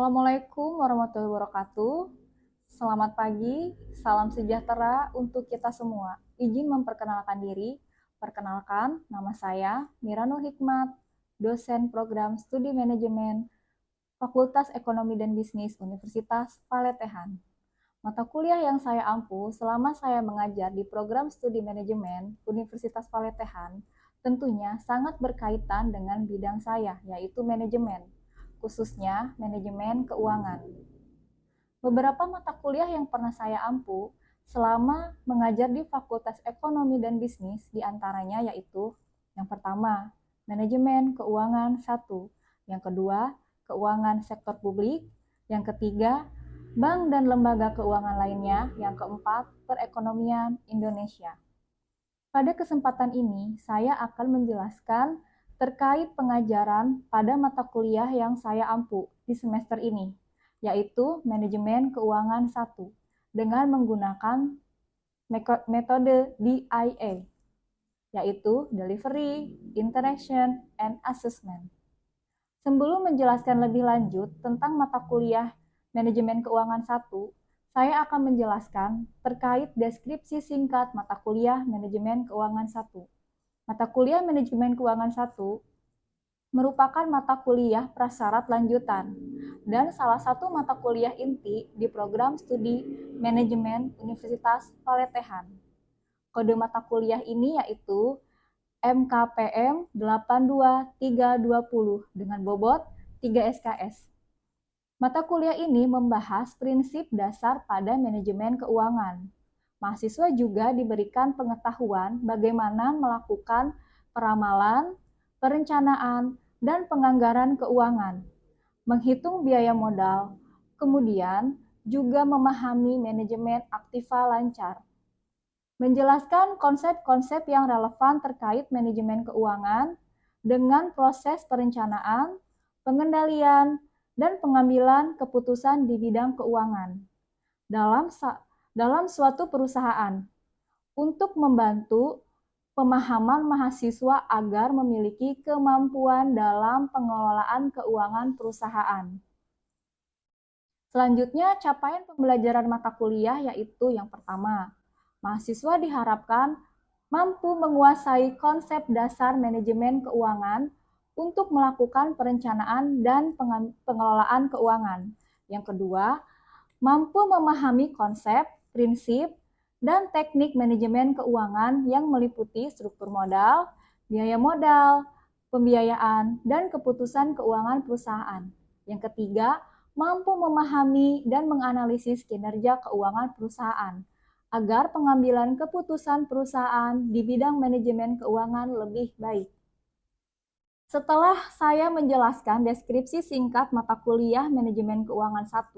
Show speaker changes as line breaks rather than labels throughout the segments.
Assalamualaikum warahmatullahi wabarakatuh. Selamat pagi, salam sejahtera untuk kita semua. Izin memperkenalkan diri. Perkenalkan, nama saya Mira Nur Hikmat, dosen program studi manajemen Fakultas Ekonomi dan Bisnis Universitas Paletehan. Mata kuliah yang saya ampu selama saya mengajar di program studi manajemen Universitas Paletehan tentunya sangat berkaitan dengan bidang saya, yaitu manajemen, khususnya manajemen keuangan. Beberapa mata kuliah yang pernah saya ampu selama mengajar di Fakultas Ekonomi dan Bisnis diantaranya yaitu yang pertama, manajemen keuangan 1, yang kedua, keuangan sektor publik, yang ketiga, bank dan lembaga keuangan lainnya, yang keempat, perekonomian Indonesia. Pada kesempatan ini, saya akan menjelaskan terkait pengajaran pada mata kuliah yang saya ampu di semester ini, yaitu Manajemen Keuangan 1, dengan menggunakan metode DIA, yaitu Delivery, Interaction, and Assessment. Sebelum menjelaskan lebih lanjut tentang mata kuliah Manajemen Keuangan 1, saya akan menjelaskan terkait deskripsi singkat mata kuliah Manajemen Keuangan 1. Mata kuliah Manajemen Keuangan 1 merupakan mata kuliah prasyarat lanjutan dan salah satu mata kuliah inti di program studi manajemen Universitas Paletehan. Kode mata kuliah ini yaitu MKPM 82320 dengan bobot 3 SKS. Mata kuliah ini membahas prinsip dasar pada manajemen keuangan. Mahasiswa juga diberikan pengetahuan bagaimana melakukan peramalan, perencanaan, dan penganggaran keuangan, menghitung biaya modal, kemudian juga memahami manajemen aktiva lancar, menjelaskan konsep-konsep yang relevan terkait manajemen keuangan dengan proses perencanaan, pengendalian, dan pengambilan keputusan di bidang keuangan dalam suatu perusahaan untuk membantu pemahaman mahasiswa agar memiliki kemampuan dalam pengelolaan keuangan perusahaan. Selanjutnya, capaian pembelajaran mata kuliah yaitu yang pertama, mahasiswa diharapkan mampu menguasai konsep dasar manajemen keuangan untuk melakukan perencanaan dan pengelolaan keuangan. Yang kedua, mampu memahami konsep, prinsip, dan teknik manajemen keuangan yang meliputi struktur modal, biaya modal, pembiayaan, dan keputusan keuangan perusahaan. Yang ketiga, mampu memahami dan menganalisis kinerja keuangan perusahaan agar pengambilan keputusan perusahaan di bidang manajemen keuangan lebih baik. Setelah saya menjelaskan deskripsi singkat mata kuliah Manajemen Keuangan 1,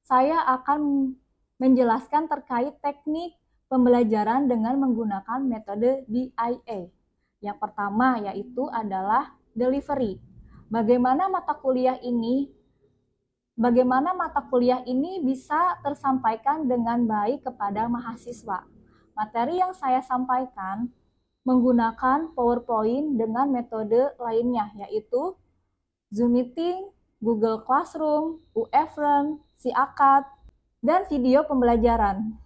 saya akan menjelaskan terkait teknik pembelajaran dengan menggunakan metode DIA. Yang pertama yaitu adalah delivery. Bagaimana mata kuliah ini bisa tersampaikan dengan baik kepada mahasiswa. Materi yang saya sampaikan menggunakan PowerPoint dengan metode lainnya, yaitu Zoom Meeting, Google Classroom, UEFREN, SIAKAD, dan video pembelajaran.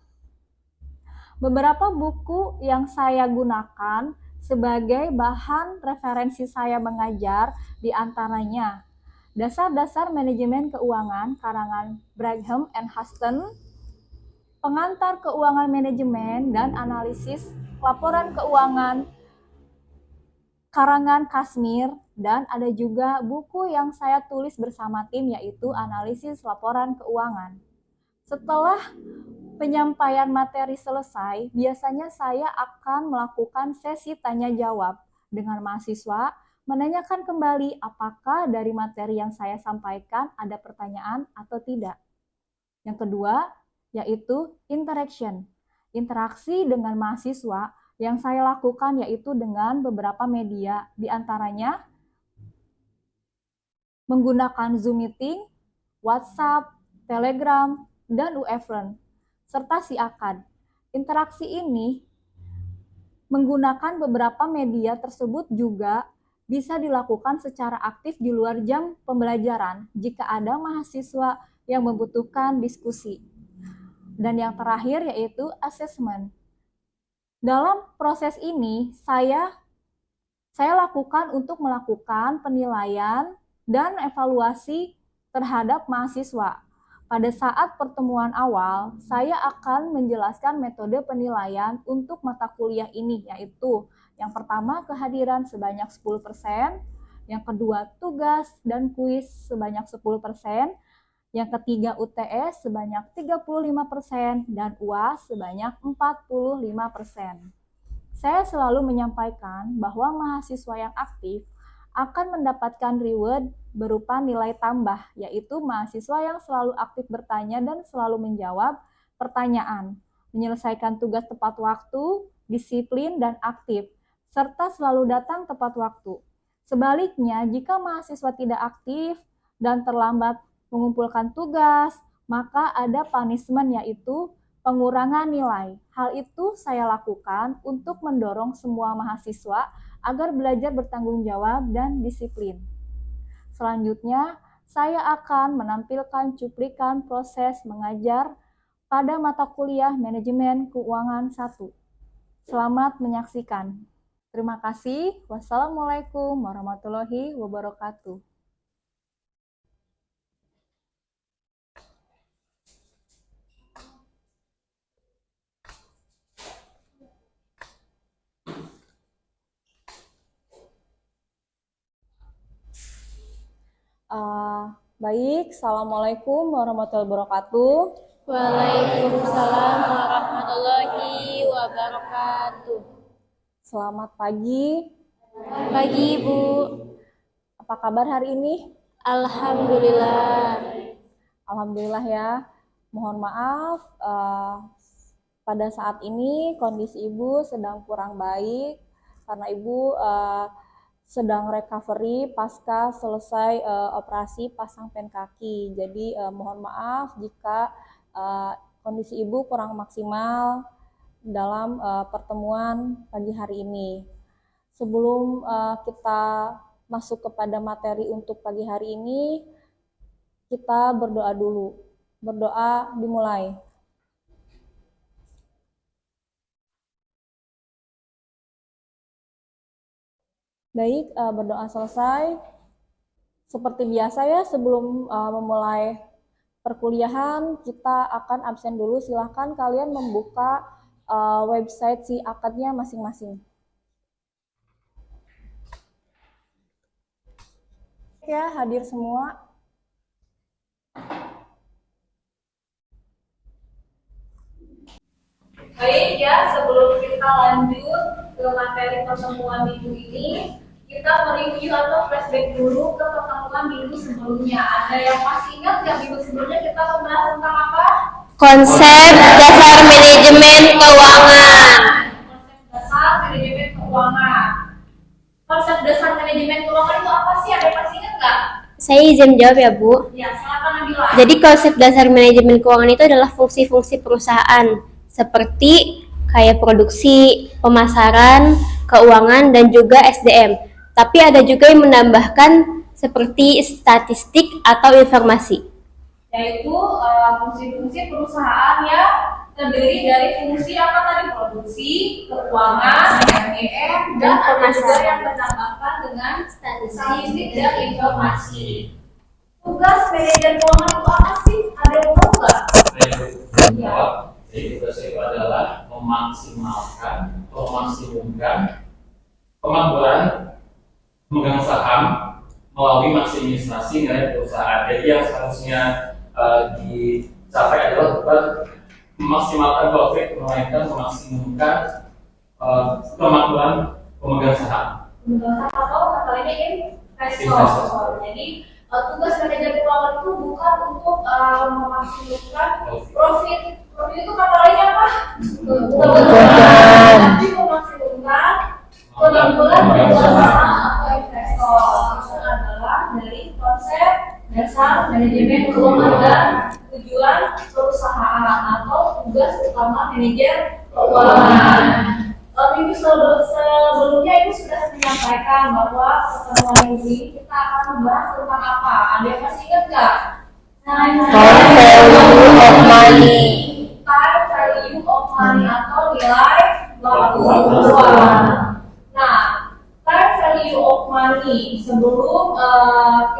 Beberapa buku yang saya gunakan sebagai bahan referensi saya mengajar diantaranya Dasar-dasar Manajemen Keuangan karangan Brigham and Huston, Pengantar Keuangan Manajemen dan Analisis Laporan Keuangan karangan Kashmir, dan ada juga buku yang saya tulis bersama tim yaitu Analisis Laporan Keuangan. Setelah penyampaian materi selesai, biasanya saya akan melakukan sesi tanya jawab dengan mahasiswa, menanyakan kembali apakah dari materi yang saya sampaikan ada pertanyaan atau tidak. Yang kedua, yaitu interaction. Interaksi dengan mahasiswa yang saya lakukan yaitu dengan beberapa media, diantaranya menggunakan Zoom Meeting, WhatsApp, Telegram, dan UEFREN, serta SIAKAD. Interaksi ini menggunakan beberapa media tersebut juga bisa dilakukan secara aktif di luar jam pembelajaran jika ada mahasiswa yang membutuhkan diskusi. Dan yang terakhir yaitu assessment. Dalam proses ini, saya lakukan untuk melakukan penilaian dan evaluasi terhadap mahasiswa. Pada saat pertemuan awal, saya akan menjelaskan metode penilaian untuk mata kuliah ini, yaitu yang pertama kehadiran sebanyak 10%, yang kedua tugas dan kuis sebanyak 10%, yang ketiga UTS sebanyak 35%, dan UAS sebanyak 45%. Saya selalu menyampaikan bahwa mahasiswa yang aktif akan mendapatkan reward berupa nilai tambah, yaitu mahasiswa yang selalu aktif bertanya dan selalu menjawab pertanyaan, menyelesaikan tugas tepat waktu, disiplin, dan aktif, serta selalu datang tepat waktu. Sebaliknya, jika mahasiswa tidak aktif dan terlambat mengumpulkan tugas, maka ada punishment, yaitu pengurangan nilai. Hal itu saya lakukan untuk mendorong semua mahasiswa agar belajar bertanggung jawab dan disiplin. Selanjutnya, saya akan menampilkan cuplikan proses mengajar pada mata kuliah Manajemen Keuangan 1. Selamat menyaksikan. Terima kasih. Wassalamualaikum warahmatullahi wabarakatuh. Baik, Assalamualaikum warahmatullahi wabarakatuh.
Waalaikumsalam warahmatullahi wabarakatuh.
Selamat pagi.
Pagi, Ibu.
Apa kabar hari ini?
Alhamdulillah.
Alhamdulillah ya. Mohon maaf, pada saat ini kondisi Ibu sedang kurang baik karena Ibu sedang recovery pasca selesai operasi pasang pen kaki. Jadi mohon maaf jika kondisi Ibu kurang maksimal dalam pertemuan pagi hari ini. Sebelum kita masuk kepada materi untuk pagi hari ini, kita berdoa dulu. Berdoa dimulai. Baik, berdoa selesai. Seperti biasa ya, sebelum memulai perkuliahan, kita akan absen dulu. Silahkan kalian membuka website si akadnya masing-masing. Ya, hadir semua. Baik ya, sebelum kita lanjut ke materi pertemuan minggu ini, kita mereview atau flashback dulu ke pertemuan minggu sebelumnya. Ada yang masih ingat nggak minggu sebelumnya kita membahas tentang apa?
Konsep dasar manajemen keuangan.
Konsep dasar manajemen keuangan. Konsep dasar manajemen keuangan itu apa sih? Ada yang masih ingat nggak?
Saya izin jawab ya, Bu.
Ya, silakan Nabila.
Jadi konsep dasar manajemen keuangan itu adalah fungsi-fungsi perusahaan seperti kayak produksi, pemasaran, keuangan, dan juga SDM. Tapi ada juga yang menambahkan seperti statistik atau informasi.
Yaitu fungsi-fungsi perusahaan yang terdiri dari fungsi apa tadi? Produksi, keuangan, SDM, dan ada juga yang menambahkan dengan statistik dan informasi. Tugas manajer keuangan itu apa sih? Ada yang tahu nggak?
Ya. Jadi tugas itu adalah memaksimalkan, memaksimumkan kemakmuran pemegang saham melalui maksimisasi nilai perusahaan. Jadi yang seharusnya dicapai adalah bukan memaksimalkan profit, melainkan memaksimumkan kemakmuran pemegang saham.
Pemegang saham atau kata lainnya investor. Jadi tugas manajer keuangan itu bukan untuk memaksimumkan profit. Profit itu kata lainnya apa? Tapi memaksimumkan kemakmuran pemegang saham atau investor. Itu adalah dari konsep dasar manajemen keuangan dan tujuan perusahaan atau tugas utama manajer keuangan. Minggu sebelumnya itu sudah menyampaikan bahwa pertemuan ini kita akan membahas tentang apa? Ada yang masih ingat nggak?
Time value of money.
Time value of money atau nilai waktu uang. Nah, time value of money sebelum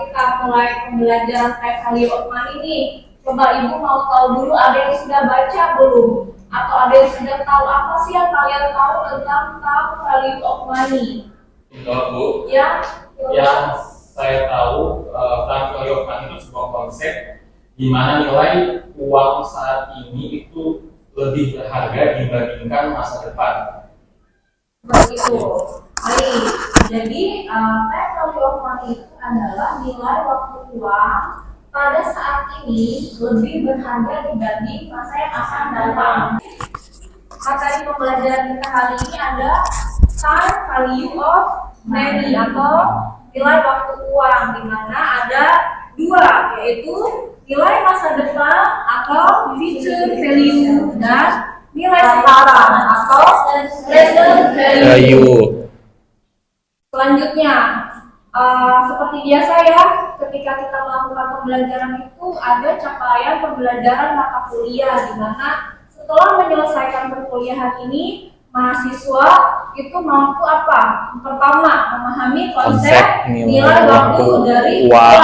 kita mulai pembelajaran time value of money nih, coba ibu mau tahu dulu ada yang sudah baca belum? Atau ada yang sudah tahu apa sih yang kalian tahu tentang time value of money?
Kalau Bu,
Ya,
yang saya tahu time value of money itu sebuah konsep di mana nilai uang saat ini itu lebih berharga dibandingkan masa depan.
begitu. Baik, jadi time value of money itu adalah nilai waktu uang pada saat ini lebih berharga dibanding masa yang akan datang. Materi pembelajaran kita hari ini ada time value of money atau nilai waktu uang, di mana ada dua, yaitu nilai masa depan atau future value dan nilai sekarang atau present value. Selanjutnya, seperti biasa ya, ketika kita melakukan pembelajaran itu ada capaian pembelajaran mata kuliah, di mana setelah menyelesaikan perkuliahan ini, mahasiswa itu mampu apa? Pertama, memahami konsep nilai waktu dari uang.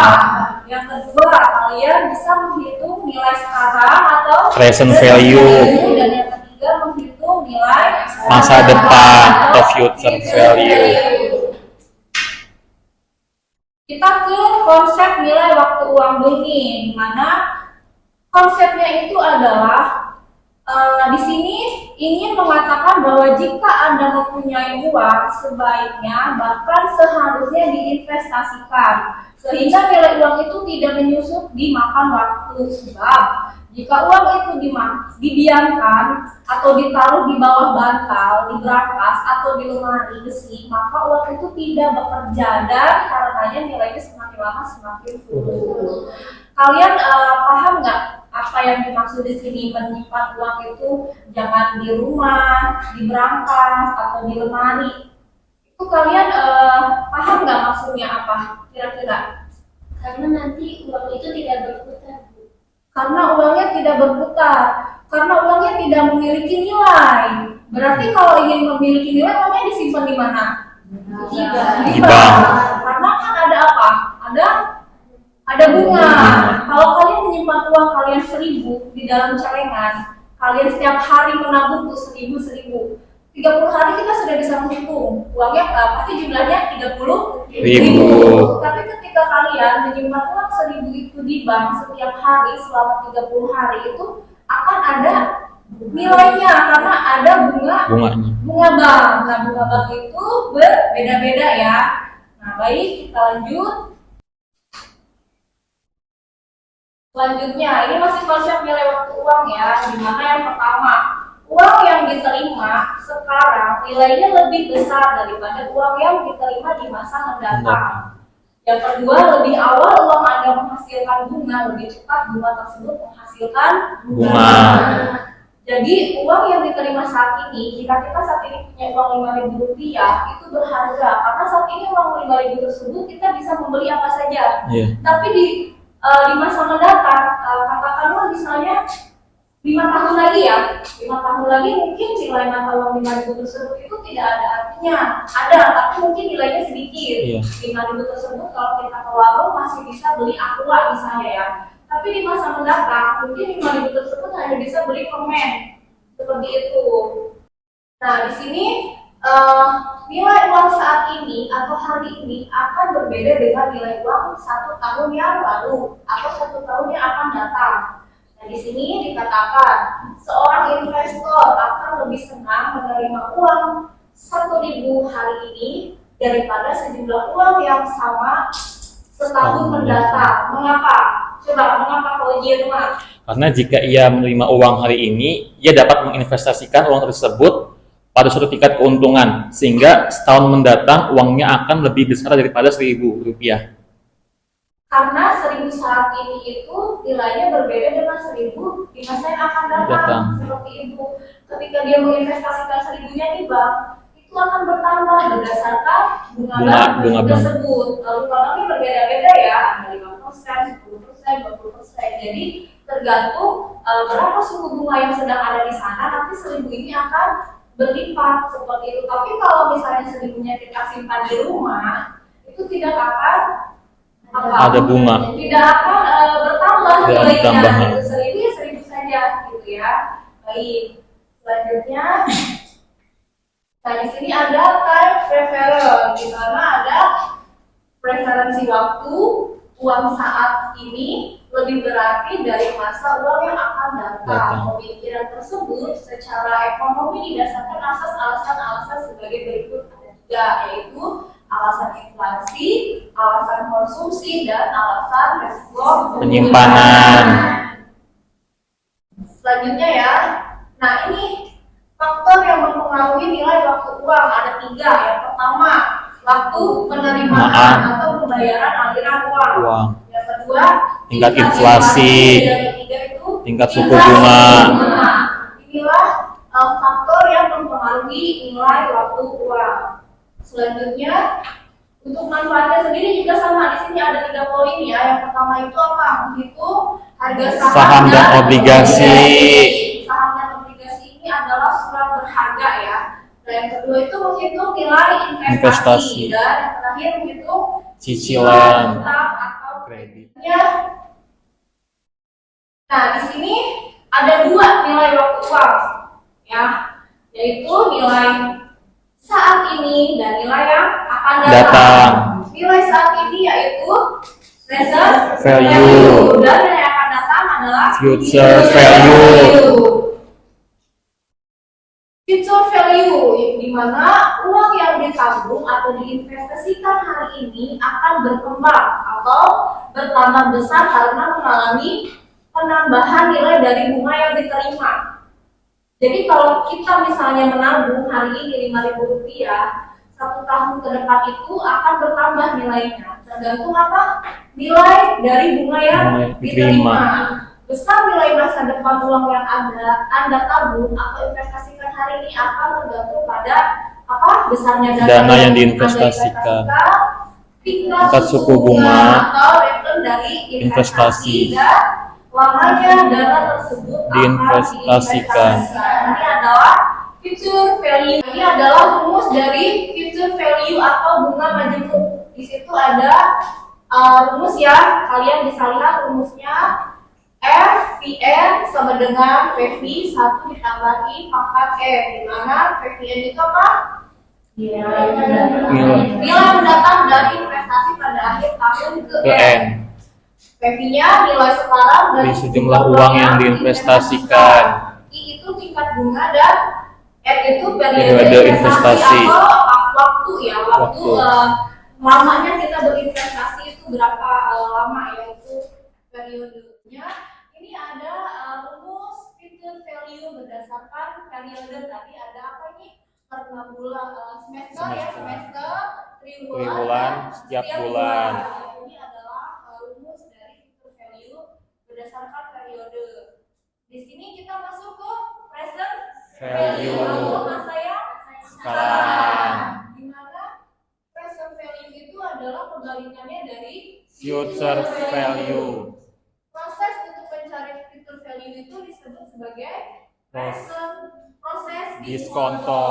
Yang kedua, kalian bisa menghitung nilai sekarang atau
present value.
Dan yang ketiga, menghitung nilai
Masa depan atau future value.
Kita ke konsep nilai waktu uang dulu nih, di mana konsepnya itu adalah di sini ingin mengatakan bahwa jika Anda mempunyai uang, sebaiknya bahkan seharusnya diinvestasikan sehingga nilai uang itu tidak menyusut dimakan waktu. Sebab jika uang itu didiamkan atau ditaruh di bawah bantal, di brankas atau di lemari besi, maka uang itu tidak bekerja dan karenanya nilainya semakin lama semakin turun. Kalian paham nggak apa yang dimaksud di sini? Menyimpan uang itu jangan di rumah, di brankas atau di lemari. Itu kalian paham nggak maksudnya apa? Kira-kira?
Karena nanti uang itu tidak berputar.
Karena uangnya tidak berputar, karena uangnya tidak memiliki nilai. Berarti kalau ingin memiliki nilai, uangnya disimpan di mana? Di bank. Karena kan ada apa? Ada bunga. Kalau kalian menyimpan uang kalian 1.000 di dalam celengan, kalian setiap hari menabung tuh 1.000, 30 hari kita sudah bisa menghitung uangnya pasti jumlahnya 30.000. Tapi ketika kalian menyimpan uang 1.000 itu di bank setiap hari selama 30 hari itu akan ada nilainya karena ada bunga bank. Nah, bunga bank itu berbeda-beda ya. Nah, baik, kita lanjut. Selanjutnya, ini masih konsep nilai waktu uang ya, di mana yang pertama, uang yang diterima sekarang nilainya lebih besar daripada uang yang diterima di masa mendatang. Yang kedua, lebih awal uang Anda menghasilkan bunga, lebih cepat bunga tersebut menghasilkan bunga. Jadi, uang yang diterima saat ini, jika kita saat ini punya uang Rp5.000, itu berharga. Karena saat ini uang Rp5.000 tersebut kita bisa membeli apa saja. Tapi di masa mendatang, katakanlah misalnya 5 tahun lagi ya, 5 tahun lagi mungkin nilai mata uang 5.000 tersebut itu tidak ada artinya. Ada, tapi mungkin nilainya sedikit. 5.000 tersebut kalau kita ke warung masih bisa beli aqua misalnya ya. Tapi di masa mendatang mungkin 5.000 tersebut hanya bisa beli permen. Seperti itu. Nah, di sini nilai uang saat ini atau hari ini akan berbeda dengan nilai uang 1 tahun yang lalu atau 1 tahun yang akan datang. Nah, di sini dikatakan seorang investor akan lebih senang menerima uang 1.000 hari ini daripada sejumlah uang yang sama setahun mendatang. Mengapa? Coba, mengapa kalau Jerman?
Karena jika ia menerima uang hari ini, ia dapat menginvestasikan uang tersebut pada suatu tingkat keuntungan, sehingga setahun mendatang uangnya akan lebih besar daripada Rp1.000.
Karena 1.000 saat ini itu nilainya berbeda dengan 1.000 di masa yang akan datang. Seperti itu, ketika dia menginvestasikan 1.000-nya di bank, itu akan bertambah berdasarkan bunga
bunga bank
tersebut. Lalu banknya berbeda-beda ya, ada 5%, 10%, 20%. Jadi tergantung berapa suku bunga yang sedang ada di sana, nanti 1.000 ini akan berlipat seperti itu. Tapi kalau misalnya 1.000-nya kita simpan di rumah, itu tidak akan
ada bunga,
tidak akan bertambah
tidak
nilainya.
bertambah.
Itu 1.000 ya 1.000 saja gitu ya. Baik, selanjutnya, nah di sini ada time preference, di mana ada preferensi waktu uang saat ini lebih berarti dari masa uang yang akan datang. Pemikiran tersebut secara ekonomi didasarkan atas alasan-alasan sebagai berikut ada tiga, yaitu alasan inflasi, alasan konsumsi, dan alasan resiko
penyimpanan.
Selanjutnya ya, nah ini faktor yang mempengaruhi nilai waktu uang ada tiga. Yang pertama, waktu penerimaan atau pembayaran aliran uang. Yang kedua,
tingkat inflasi.
Yang ketiga itu
tingkat suku bunga.
Inilah faktor yang mempengaruhi nilai waktu uang. Selanjutnya, untuk manfaatnya sendiri juga sama. Di sini ada 3 poin ya. Yang pertama itu apa? Itu harga
saham dan obligasi.
Saham dan obligasi ini adalah surat berharga ya. Dan yang kedua itu menghitung nilai investasi. Dan yang terakhir menghitung
cicilan
atau
kreditnya.
Nah, di sini ada 2 nilai waktu uang ya, yaitu nilai saat ini dan nilai yang akan datang. Nilai saat ini yaitu present value dan yang akan datang adalah
future value.
Future value, di mana uang yang ditabung atau diinvestasikan hari ini akan berkembang atau bertambah besar karena mengalami penambahan nilai dari bunga yang diterima. Jadi kalau kita misalnya menabung hari ini Rp5.000, 1 tahun ke depan itu akan bertambah nilainya. Tergantung apa? Nilai dari bunga yang diterima. Besar nilai masa depan uang yang Anda tabung atau investasikan hari ini akan tergantung pada apa? Besarnya
dana yang diinvestasikan, tingkat suku bunga
atau return dari investasi dan lamanya dana tersebut
diinvestasikan.
Ini adalah future value. Ini adalah rumus dari future value atau bunga majemuk. Di situ ada rumus ya. Kalian bisa lihat rumusnya. FVN sama dengan PV 1 ditambahi pangkat N, di mana PVN itu apa? Nilai mendatang dari investasi pada akhir tahun ke N. PV-nya nilai sekarang dari
sejumlah uang yang diinvestasikan.
I itu tingkat bunga dan R itu
periode investasi
atau waktu ya, waktu lamanya kita berinvestasi itu berapa lama ya, itu periodenya. Ini ada rumus future value berdasarkan periode. Tadi ada apa ini? Per 6 bulan semester ya, semester, triwulan,
setiap bulan.
Ini adalah rumus dari future value berdasarkan periode. Di sini kita masuk ke present value. Lalu masa yang sekarang. Di mana present value itu adalah kebalikannya dari
future value.
Proses untuk mencari future value itu disebut sebagai proses diskonto.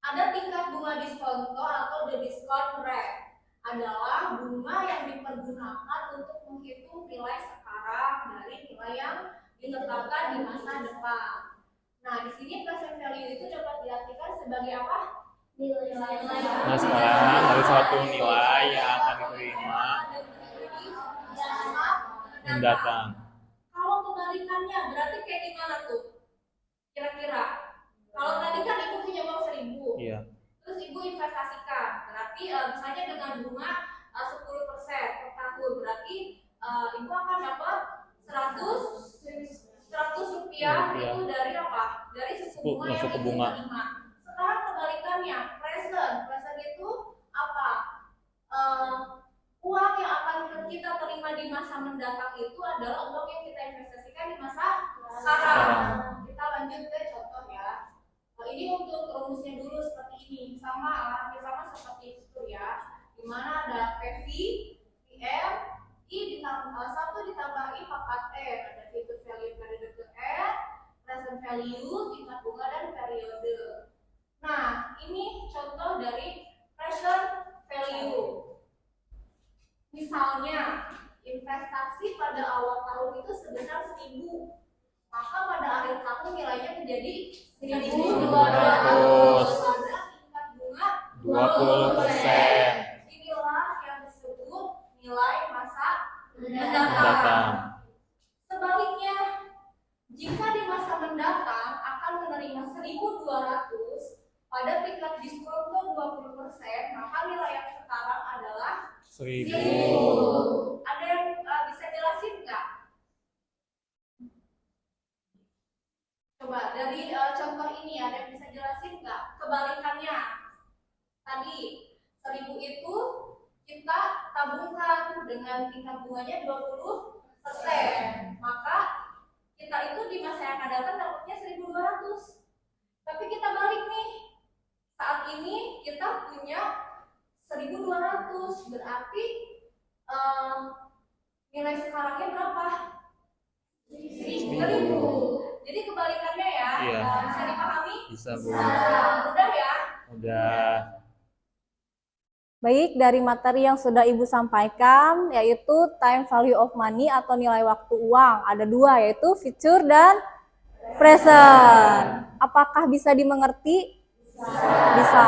Ada tingkat bunga diskonto atau the discount rate. Adalah bunga yang dipergunakan untuk menghitung nilai sekarang dari nilai yang ditetapkan di masa depan. Nah, di sini present value itu dapat diartikan sebagai apa? Nilai.
Nah, sekarang dari suatu nilai yang akan diterima mendatang.
Kalau kebalikannya berarti kayak gimana tuh? Kira-kira. Kalau tadi kan ibu punya uang 1.000.
Iya.
Terus ibu investasikan. Berarti misalnya dengan bunga 10% per tahun. Berarti ibu akan dapat 100 rupiah itu dari apa? Dari suku bunga yang diterima. Sekarang kebalikannya, present itu apa? Uang yang akan kita terima di masa mendatang itu adalah uang yang kita investasikan di masa sekarang. Kita lanjut ke contoh ya.
Ini untuk rumusnya dulu seperti ini, sama hampir sama seperti itu ya. Dimana ada PV, PM, I ditambah 1 ditambah I pangkat R, ada future value periode ke R, present value, tingkat bunga dan periode. Nah, ini contoh dari present value. Misalnya, investasi pada awal tahun itu sebesar 1.000, maka pada akhir tahun nilainya menjadi 1.200. Pada tingkat bunga
20%.
Inilah yang disebut nilai masa
Mendatang.
mendatang. Sebaliknya, jika di masa mendatang akan menerima 1.200 pada tingkat diskonto 20%, maka nilai yang sekarang adalah
1.000.
1.000. Ada yang bisa jelasin nggak? Coba dari contoh ini ada yang bisa jelasin nggak? Kebalikannya, tadi 1.000 itu kita tabungkan dengan tingkat bunganya 20%, maka kita itu di masa yang akan datang dapatnya 1.200. Tapi kita balik nih, saat ini kita punya 1.200, berarti nilai sekarangnya berapa? 1.000. Jadi kebalikannya ya,
Iya.
bisa dipahami?
Bisa, Bu.
Mudah ya?
Udah.
Baik, dari materi yang sudah Ibu sampaikan, yaitu time value of money atau nilai waktu uang. Ada dua, yaitu future dan present. Apakah bisa dimengerti? Bisa.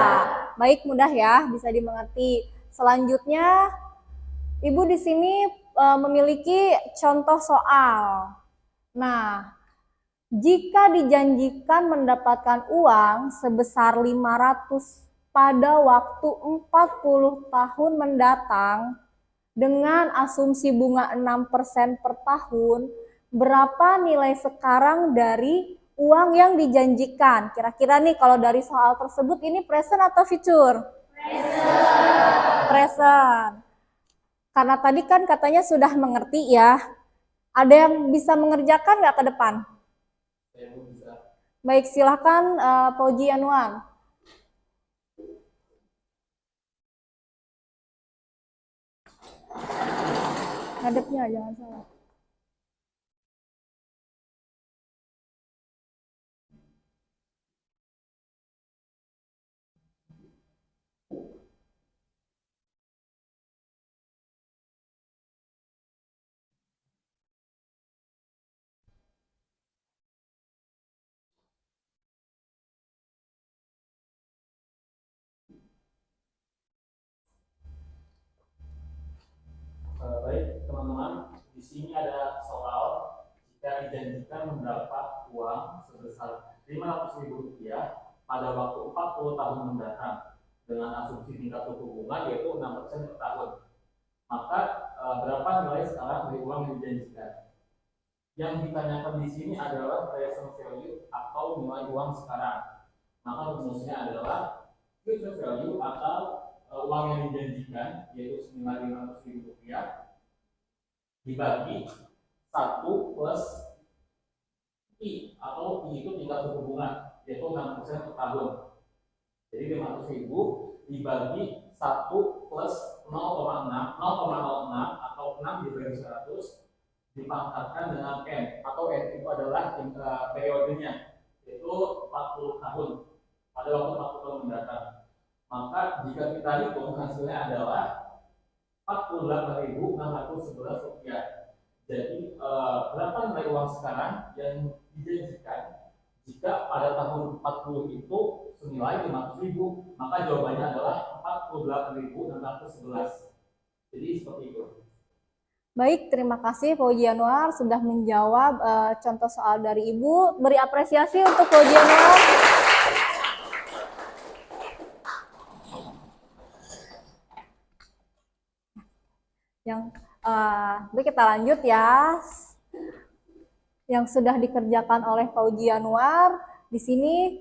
Baik, mudah ya, bisa dimengerti. Selanjutnya, Ibu di sini memiliki contoh soal. Nah, jika dijanjikan mendapatkan uang sebesar 500 pada waktu 40 tahun mendatang dengan asumsi bunga 6% per tahun, berapa nilai sekarang dari uang yang dijanjikan? Kira-kira nih kalau dari soal tersebut ini present atau future? Present. Karena tadi kan katanya sudah mengerti ya. Ada yang bisa mengerjakan nggak ke depan? Baik, silahkan Pauji Yanuar. Ngadepnya jangan salah.
Baik teman-teman, di sini ada soal jika dijanjikan mendapat uang sebesar Rp500.000 pada waktu 40 tahun mendatang dengan asumsi tingkat suku bunga yaitu 6% per tahun. Maka berapa nilai sekarang dari uang yang dijanjikan? Yang ditanyakan di sini adalah present value atau nilai uang sekarang. Maka rumusnya adalah future value atau uang yang dijanjikan yaitu senilai Rp500.000 dibagi 1 plus I atau I itu tingkat suku bunga yaitu 6% per tahun. Jadi 500.000 dibagi 1 plus 0,06 atau 6 dibagi 100 dipangkatkan dengan N atau N itu adalah periodenya yaitu 40 tahun pada waktu 40 tahun mendatang. Maka jika kita hitung hasilnya adalah Rp48.611. Jadi berapa nilai uang sekarang yang dijanjikan jika pada tahun 40 itu senilai 500.000? Maka jawabannya adalah 48.611. Jadi seperti itu.
Baik, terima kasih Pauji Yanuar sudah menjawab contoh soal dari Ibu. Beri apresiasi untuk Pauji Yanuar. Baik, kita lanjut ya. Yang sudah dikerjakan oleh Pauji Yanuar, di sini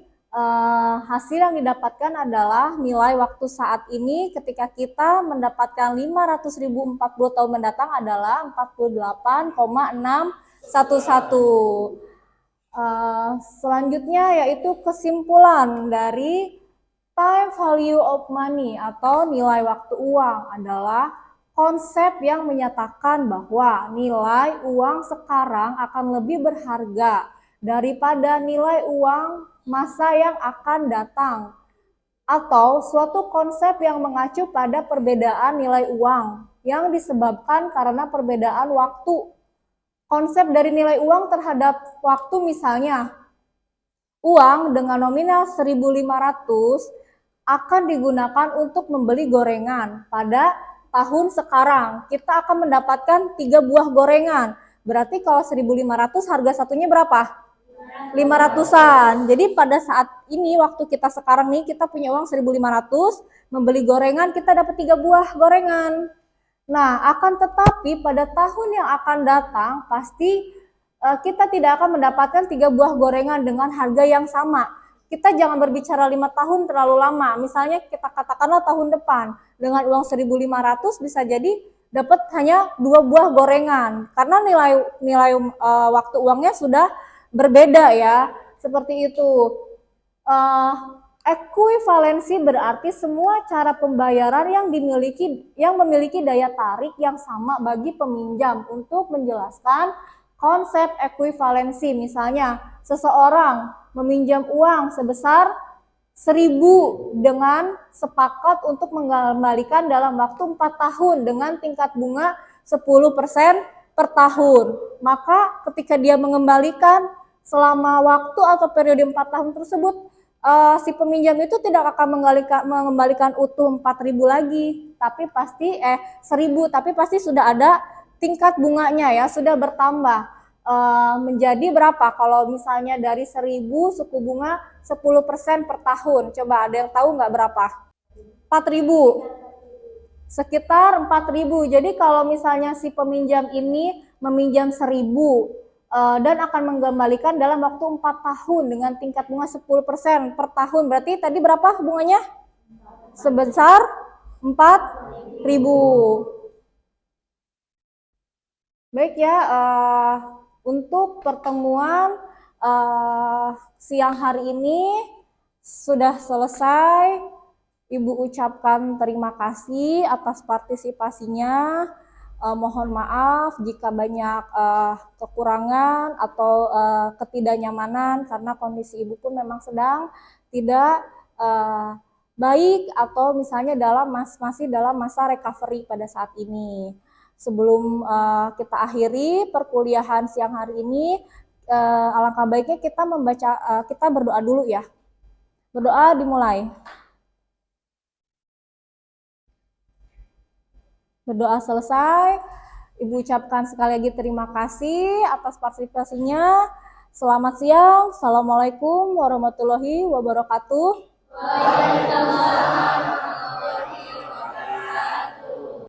hasil yang didapatkan adalah nilai waktu saat ini ketika kita mendapatkan 500.000 40 tahun mendatang adalah 48,611. Selanjutnya yaitu kesimpulan dari time value of money atau nilai waktu uang adalah konsep yang menyatakan bahwa nilai uang sekarang akan lebih berharga daripada nilai uang masa yang akan datang, atau suatu konsep yang mengacu pada perbedaan nilai uang yang disebabkan karena perbedaan waktu. Konsep dari nilai uang terhadap waktu misalnya, uang dengan nominal 1.500 akan digunakan untuk membeli gorengan. Pada tahun sekarang, kita akan mendapatkan 3 buah gorengan. Berarti kalau 1.500 harga satunya berapa? 500-an. Jadi pada saat ini, waktu kita sekarang nih, kita punya uang 1.500, membeli gorengan, kita dapat 3 buah gorengan. Nah, akan tetapi pada tahun yang akan datang, pasti kita tidak akan mendapatkan 3 buah gorengan dengan harga yang sama. Kita jangan berbicara 5 tahun terlalu lama. Misalnya kita katakanlah tahun depan, dengan uang 1.500 bisa jadi dapat hanya 2 buah gorengan. Karena nilai waktu uangnya sudah berbeda ya, seperti itu. Ekuivalensi berarti semua cara pembayaran yang memiliki daya tarik yang sama bagi peminjam. Untuk menjelaskan konsep ekuivalensi, misalnya seseorang meminjam uang sebesar 1.000 dengan sepakat untuk mengembalikan dalam waktu 4 tahun dengan tingkat bunga 10% per tahun. Maka ketika dia mengembalikan selama waktu atau periode 4 tahun tersebut, si peminjam itu tidak akan mengembalikan utuh 4.000 lagi, tapi pasti 1.000, tapi pasti sudah ada tingkat bunganya ya, sudah bertambah menjadi berapa? Kalau misalnya dari 1.000 suku bunga 10% per tahun, coba ada yang tahu nggak berapa? 4.000, sekitar 4.000. Jadi kalau misalnya si peminjam ini meminjam 1.000 dan akan mengembalikan dalam waktu 4 tahun dengan tingkat bunga 10% per tahun. Berarti tadi berapa bunganya? Sebesar 4.000. Baik ya, untuk pertemuan siang hari ini sudah selesai. Ibu ucapkan terima kasih atas partisipasinya. Mohon maaf jika banyak kekurangan atau ketidaknyamanan karena kondisi ibu pun memang sedang tidak baik atau misalnya masih dalam masa recovery pada saat ini. Sebelum kita akhiri perkuliahan siang hari ini, alangkah baiknya kita berdoa dulu ya. Berdoa dimulai. Berdoa selesai, Ibu ucapkan sekali lagi terima kasih atas partisipasinya. Selamat siang. Assalamualaikum warahmatullahi wabarakatuh.
Waalaikumsalam.